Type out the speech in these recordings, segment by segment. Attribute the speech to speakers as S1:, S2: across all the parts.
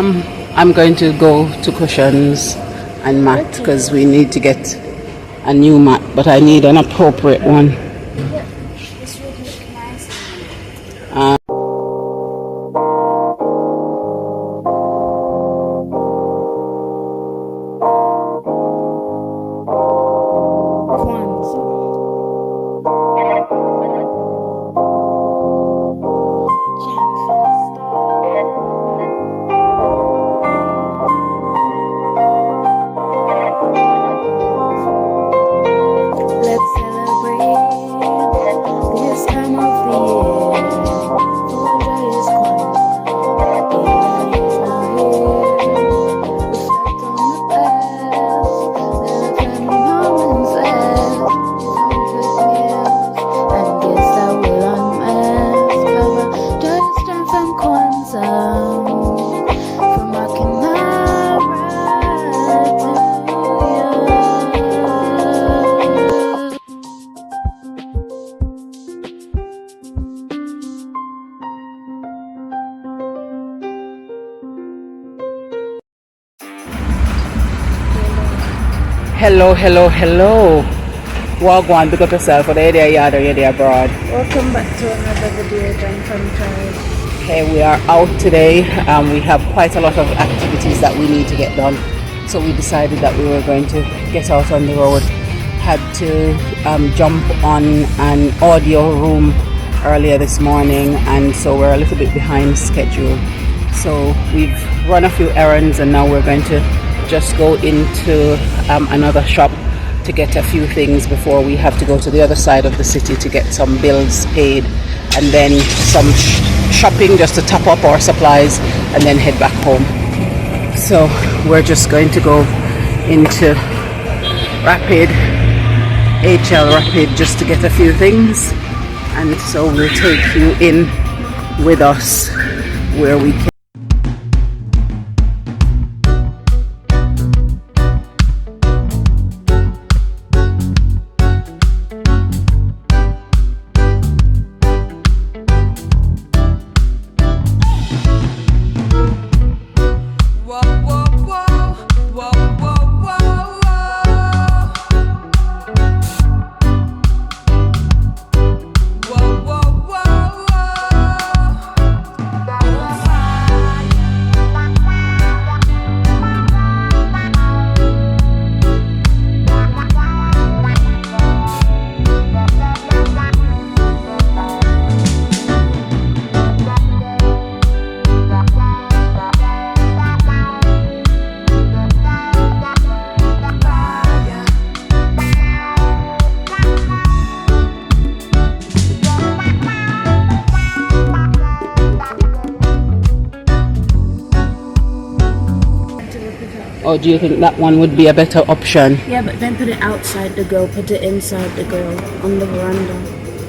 S1: I'm going to go to cushions and mat because we need to get a new mat, but I need an appropriate one.
S2: This would look nice. Let's celebrate this time of the year for Joyous Kwanzaa. It's now here. Reflect on the past, let family moments last. Comfort meals and gifts that will unmask. Have a joyous time from Kwanzaa, from Akinara to you.
S1: Hello. Wagwan, pick up yourself. Or you're there yard or you're there abroad.
S2: Welcome back to another video done from Tribe.
S1: Okay, we are out today. We have quite a lot of activities that we need to get done. So we decided that we were going to get out on the road. Had to jump on an audio room earlier this morning, and so we're a little bit behind schedule. So we've run a few errands and now we're going to just go into another shop to get a few things before we have to go to the other side of the city to get some bills paid, and then some shopping just to top up our supplies and then head back home. So we're just going to go into HL Rapid just to get a few things, and so we'll take you in with us where we can. Or do you think that one would be a better option?
S2: Yeah, but then put it outside the grill, put it inside the grill, on the veranda.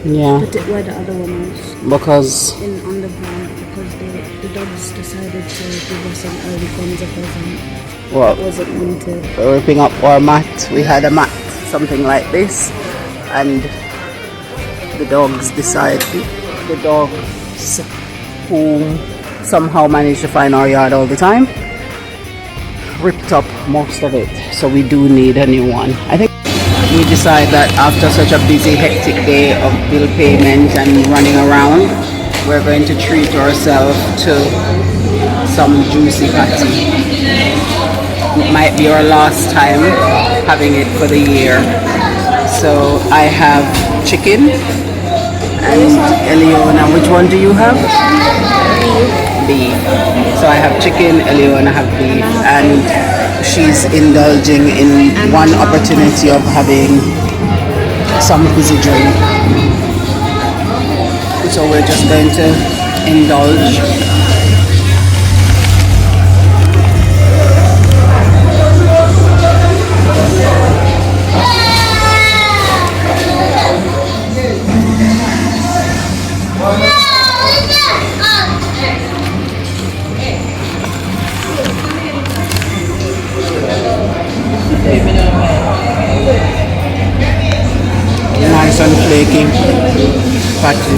S1: Yeah.
S2: Put it where the other one is.
S1: Because
S2: On the veranda, because the dogs decided to give us an early Kwanzaa present.
S1: what?
S2: It wasn't wanted.
S1: Ripping up our mat. We had a mat, something like this, and the dogs who somehow managed to find our yard all the time, ripped up most of it. So we do need a new one. I think we decide that after such a busy, hectic day of bill payment and running around, we're going to treat ourselves to some juicy patty. It might be our last time having it for the year. So I have chicken and Eliona. Which one do you have? Beef. So I have chicken, Eliona have beef, and she's indulging in one opportunity of having some fizzy drink. So we're just going to indulge. Nice and flaky patty.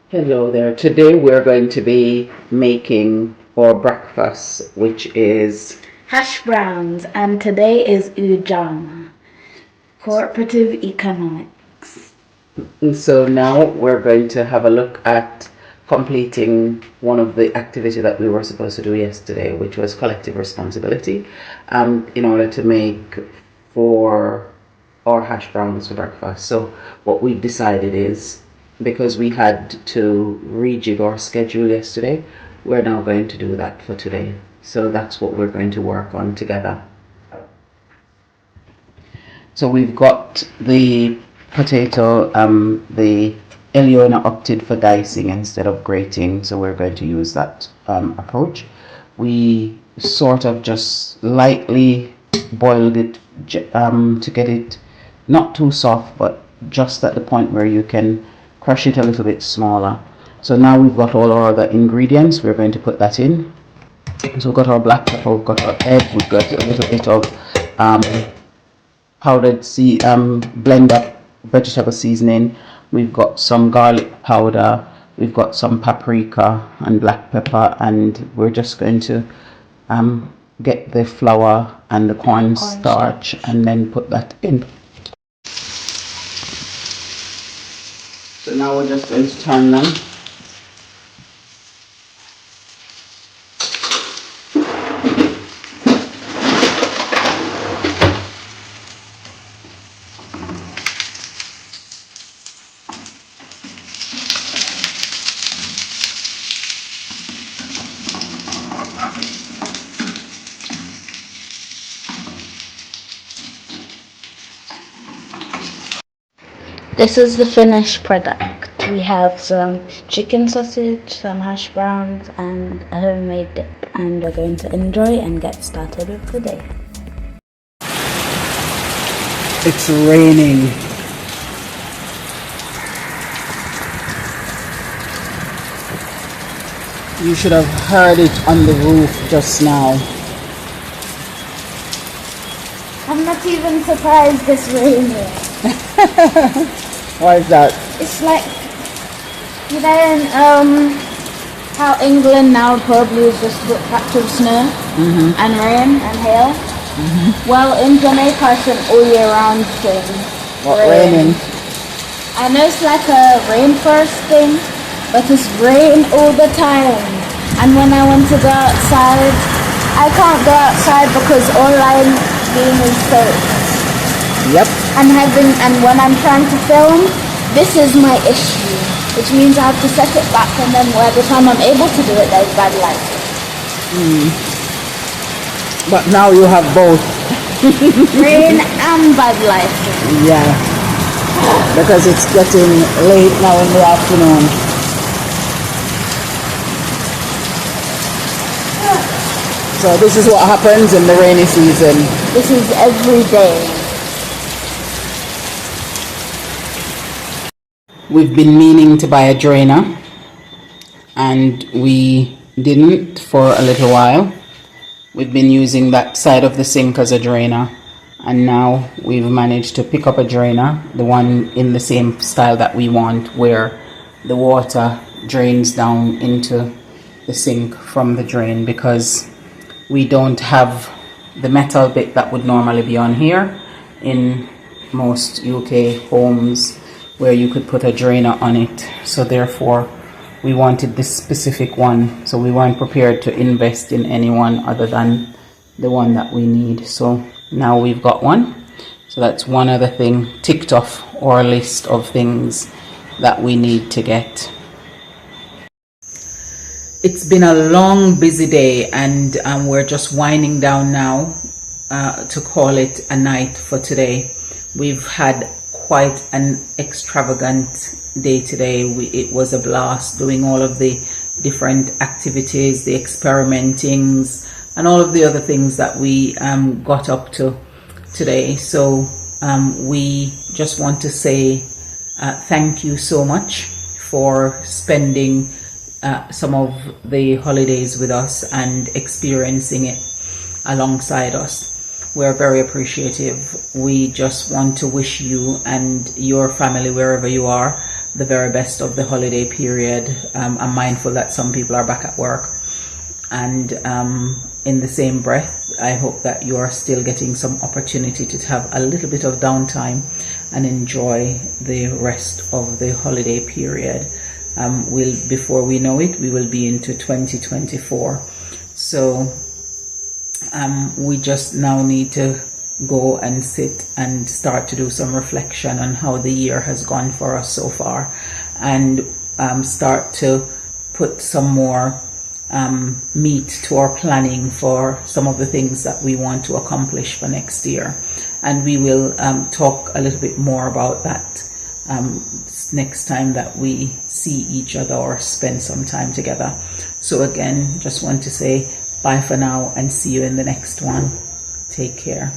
S1: Hello there. Today we're going to be making our breakfast, which is
S2: Hash browns, and today is Ujama, cooperative economics.
S1: so now we're going to have a look at completing one of the activity that we were supposed to do yesterday, which was collective responsibility, in order to make for our hash browns for breakfast. So what we've decided is, because we had to rejig our schedule yesterday, we're now going to do that for today. So that's what we're going to work on together. So we've got the potato, the Eliona opted for dicing instead of grating, so we're going to use that approach. We sort of just lightly boiled it to get it not too soft, but just at the point where you can crush it a little bit smaller. So now we've got all our other ingredients. We're going to put that in. So we've got our black pepper, we've got our egg, we've got a little bit of powdered blend up vegetable seasoning. We've got some garlic powder, we've got some paprika and black pepper, and we're just going to get the flour and the cornstarch and then put that in. So now we're just going to turn them.
S2: This is the finished product. We have some chicken sausage, some hash browns, and a homemade dip. And we're going to enjoy and get started with the day.
S1: It's raining. You should have heard it on the roof just now.
S2: I'm not even surprised it's raining.
S1: Why is that?
S2: It's like, you know, how England now probably is just a patch of snow and rain and hail. Well, in Jamaica it's an all year round thing.
S1: What, raining?
S2: I know it's like a rainforest thing, but it's rain all the time. And when I want to go outside, I can't go outside because all I'm being is soaked.
S1: Yep.
S2: And when I'm trying to film, this is my issue, which means I have to set it back, and then by the time I'm able to do it, there's bad lighting.
S1: But now you have both.
S2: Rain and bad lighting.
S1: Yeah. Because it's getting late now in the afternoon. So this is what happens in the rainy season.
S2: This is every day.
S1: We've been meaning to buy a drainer, and we didn't for a little while. We've been using that side of the sink as a drainer, and now we've managed to pick up a drainer, the one in the same style that we want, where the water drains down into the sink from the drain, because we don't have the metal bit that would normally be on here in most UK homes, where you could put a drainer on it. So therefore we wanted this specific one, so we weren't prepared to invest in any one other than the one that we need. So now we've got one, so that's one other thing ticked off our list of things that we need to get. It's been a long busy day, and we're just winding down now to call it a night for today. We've had quite an extravagant day today. It was a blast doing all of the different activities, the experimentings, and all of the other things that we got up to today. So we just want to say thank you so much for spending some of the holidays with us and experiencing it alongside us. we're very appreciative. We just want to wish you and your family, wherever you are, the very best of the holiday period. I'm mindful that some people are back at work, and in the same breath, I hope that you are still getting some opportunity to have a little bit of downtime and enjoy the rest of the holiday period. Before we know it, we will be into 2024. So we just now need to go and sit and start to do some reflection on how the year has gone for us so far, and start to put some more meat to our planning for some of the things that we want to accomplish for next year. And we will talk a little bit more about that next time that we see each other or spend some time together. So again, just want to say bye for now and see you in the next one. Take care.